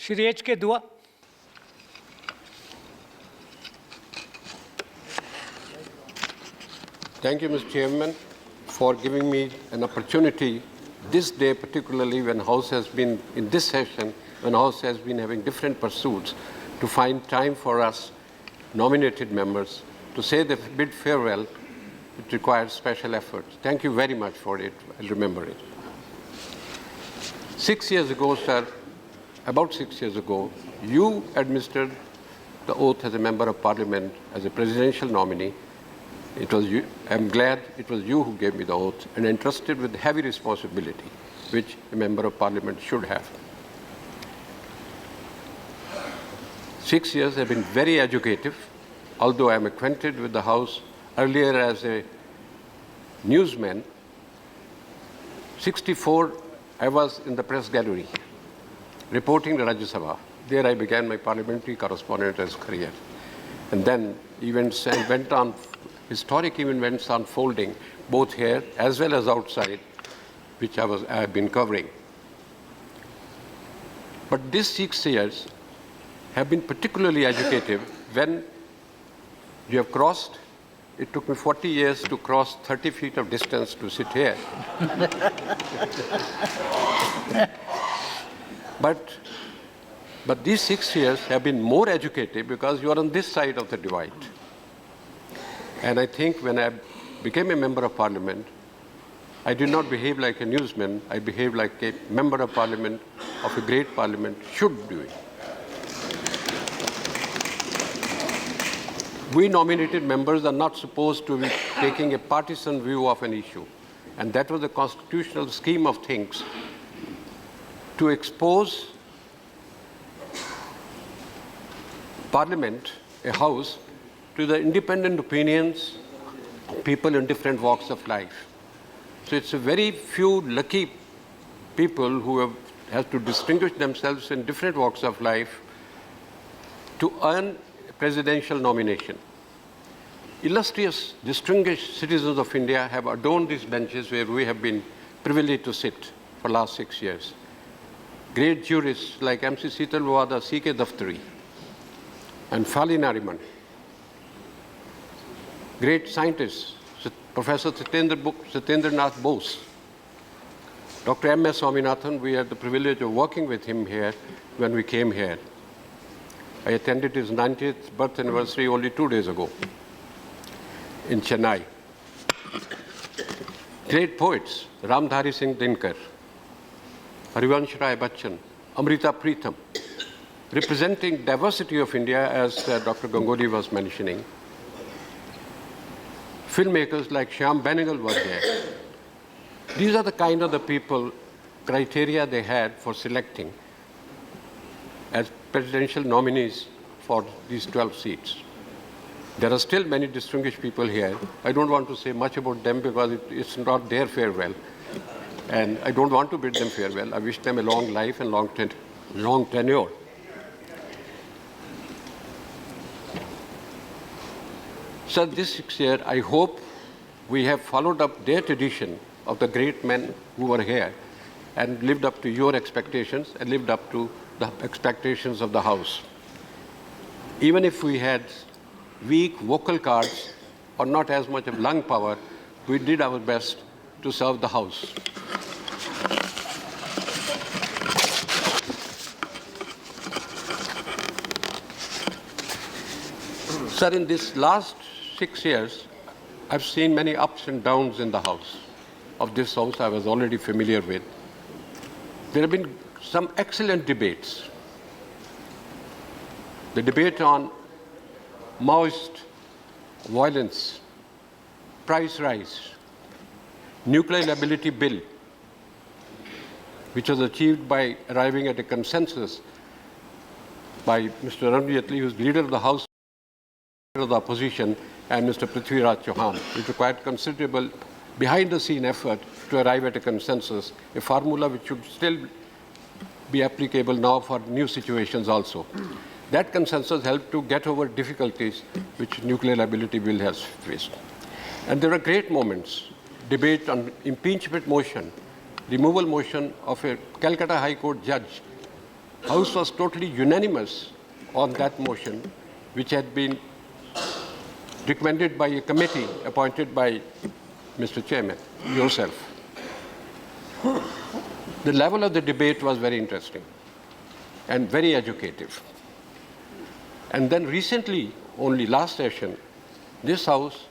Shri H के दुआ। Thank you, Mr. Chairman, for giving me an opportunity this day, particularly when House has been in this session, when House has been having different pursuits, to find time for us nominated members to say the bid farewell. It requires special efforts. Thank you very much for it. I'll remember it. 6 years ago, sir, about 6 years ago, you administered the oath as a member of parliament, as a presidential nominee. It was you, I'm glad it was you who gave me the oath and entrusted with heavy responsibility, which a member of parliament should have. 6 years have been very educative, although I'm acquainted with the House earlier as a newsman. 64, I was in the press gallery, reporting the Rajya Sabha. There I began my parliamentary correspondence career. And then events went on, historic events unfolding, both here as well as outside, which I have been covering. But these 6 years have been particularly educative when you have crossed. It took me 40 years to cross 30 feet of distance to sit here. But these 6 years have been more educative because you are on this side of the divide. And I think when I became a member of parliament, I did not behave like a newsman. I behaved like a member of parliament, of a great parliament should do it. We nominated members are not supposed to be taking a partisan view of an issue. And that was the constitutional scheme of things, to expose Parliament, a house, to the independent opinions of people in different walks of life. So it's a very few lucky people who have to distinguish themselves in different walks of life to earn a presidential nomination. Illustrious, distinguished citizens of India have adorned these benches where we have been privileged to sit for the last 6 years. Great jurists like M.C. Sitalwada, C.K. Daftari, and Fali Nariman. Great scientists, Professor Satendra Nath Bose, Dr. M.S. Swaminathan. We had the privilege of working with him here when we came here. I attended his 90th birth anniversary only 2 days ago in Chennai. Great poets, Ramdhari Singh Dinkar, Harivansh Rai Bachchan, Amrita Pritham, representing diversity of India, as Dr. Ganguly was mentioning. Filmmakers like Shyam Benegal were there. These are the kind of the people, criteria they had for selecting as presidential nominees for these 12 seats. There are still many distinguished people here. I don't want to say much about them because it's not their farewell. And I don't want to bid them farewell. I wish them a long life and long tenure. So this 6 years, I hope we have followed up their tradition of the great men who were here and lived up to your expectations and lived up to the expectations of the House. Even if we had weak vocal cards or not as much of lung power, we did our best to serve the House. Sir, in this last 6 years, I've seen many ups and downs in the House. Of this House, I was already familiar with. There have been some excellent debates. The debate on Maoist violence, price rise, nuclear liability bill, which was achieved by arriving at a consensus by Mr. Arun Jaitley, who is leader of the House, of the opposition, and Mr. Prithviraj Chauhan. It required considerable behind-the-scene effort to arrive at a consensus, a formula which should still be applicable now for new situations also. That consensus helped to get over difficulties which nuclear liability bill has faced. And there are great moments. Debate on impeachment motion, removal motion of a Calcutta High Court judge House was totally unanimous on that motion, which had been recommended by a committee appointed by Mr. Chairman, yourself. The level of the debate was very interesting and very educative. And then recently, only last session, this House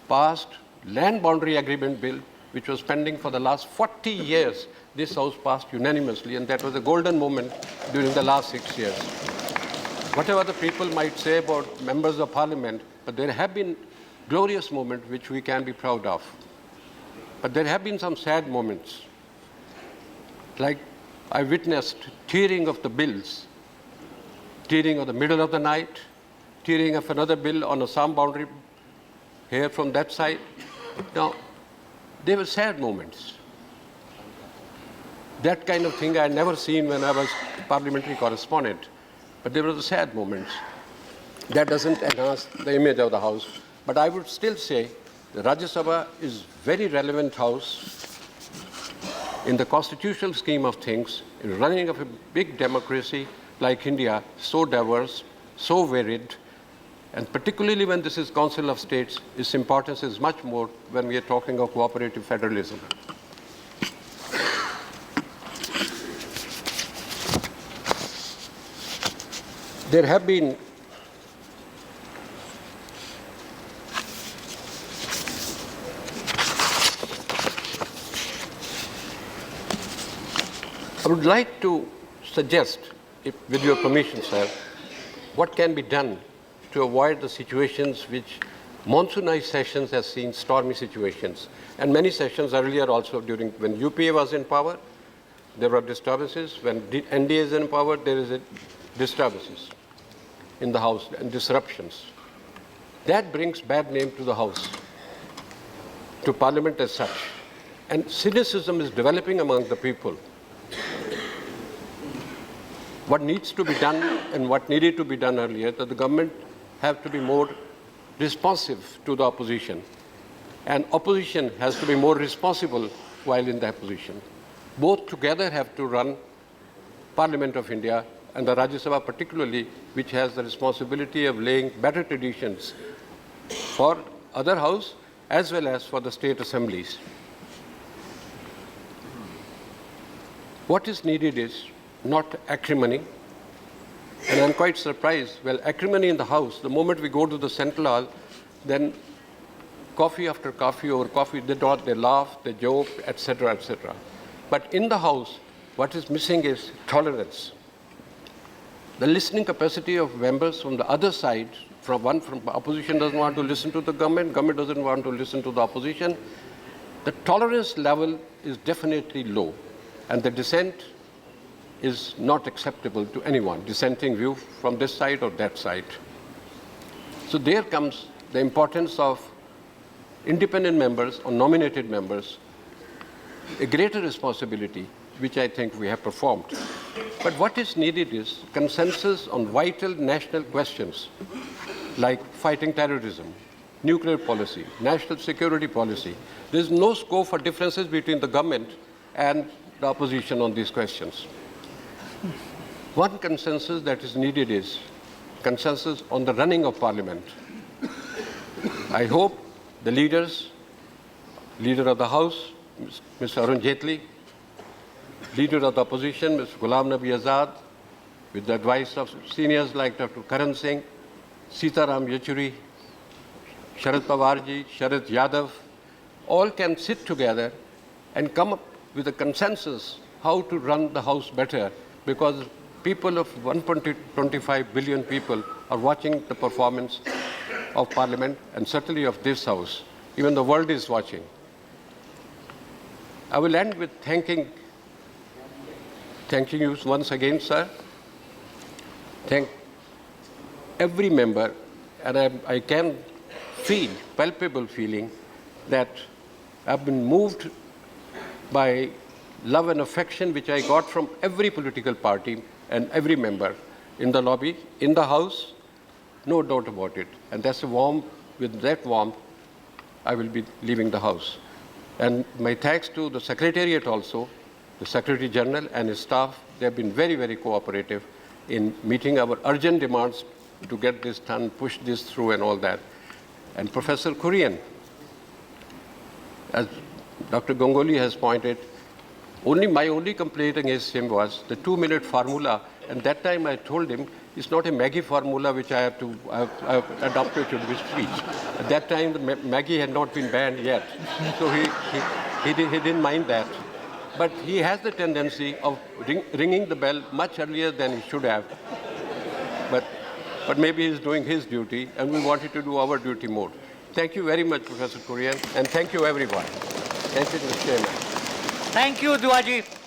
passed land boundary agreement bill, which was pending for the last 40 years. This House passed unanimously, and that was a golden moment during the last 6 years. Whatever the people might say about members of parliament, but there have been glorious moments which we can be proud of. But there have been some sad moments. Like I witnessed tearing of the bills, tearing of the middle of the night, tearing of another bill on a Assam boundary here from that side. Now, they were sad moments. That kind of thing I had never seen when I was parliamentary correspondent. But they were the sad moments. That doesn't enhance the image of the House. But I would still say the Rajya Sabha is very relevant House in the constitutional scheme of things, in running of a big democracy like India, so diverse, so varied, and particularly when this is Council of States, its importance is much more when we are talking of cooperative federalism. There have been I would like to suggest, with your permission, sir, what can be done to avoid the situations which monsoonized sessions has seen stormy situations. And many sessions earlier also during when UPA was in power, there were disturbances. When NDA is in power, there is disturbances in the House and disruptions. That brings bad name to the House, to Parliament as such. And cynicism is developing among the people. What needs to be done and what needed to be done earlier, that the government have to be more responsive to the opposition. And opposition has to be more responsible while in the opposition. Both together have to run Parliament of India and the Rajya Sabha particularly, which has the responsibility of laying better traditions for other House as well as for the state assemblies. What is needed is not acrimony. And I'm quite surprised. Well, acrimony in the House, the moment we go to the Central Hall, then coffee after coffee over coffee, they talk, they laugh, they joke, etc., etc. But in the House, what is missing is tolerance. The listening capacity of members from the other side, from opposition doesn't want to listen to the government doesn't want to listen to the opposition. The tolerance level is definitely low, and the dissent is not acceptable to anyone, dissenting view from this side or that side. So there comes the importance of independent members or nominated members, a greater responsibility, which I think we have performed. But what is needed is consensus on vital national questions like fighting terrorism, nuclear policy, national security policy. There is no scope for differences between the government and the opposition on these questions. One consensus that is needed is consensus on the running of Parliament. I hope the leader of the House, Mr. Arun Jaitley, leader of the opposition, Mr. Ghulam Nabi Azad, with the advice of seniors like Dr. Karan Singh, Sitaram Yechuri, Sharad Pawarji, Sharad Yadav, all can sit together and come up with a consensus how to run the House better, because people of 1.25 billion people are watching the performance of Parliament and certainly of this House. Even the world is watching. I will end with thanking you once again, sir. Thank every member, and I can feel, palpable feeling, that I've been moved by love and affection which I got from every political party and every member in the lobby, in the House, no doubt about it. And that's with that warmth, I will be leaving the House. And my thanks to the Secretariat also, the Secretary General and his staff. They have been very, very cooperative in meeting our urgent demands to get this done, push this through and all that. And Professor Kurian, as Dr. Gangoli has pointed, my only complaint against him was the 2-minute formula. And that time I told him, it's not a Maggie formula which I've adopted to this speech. At that time, the Maggie had not been banned yet. So he didn't mind that. But he has the tendency of ringing the bell much earlier than he should have. But maybe he's doing his duty, and we wanted to do our duty more. Thank you very much, Professor Kurian, and thank you, everyone. Thank you, Mr. Chairman. Thank you, Duaji.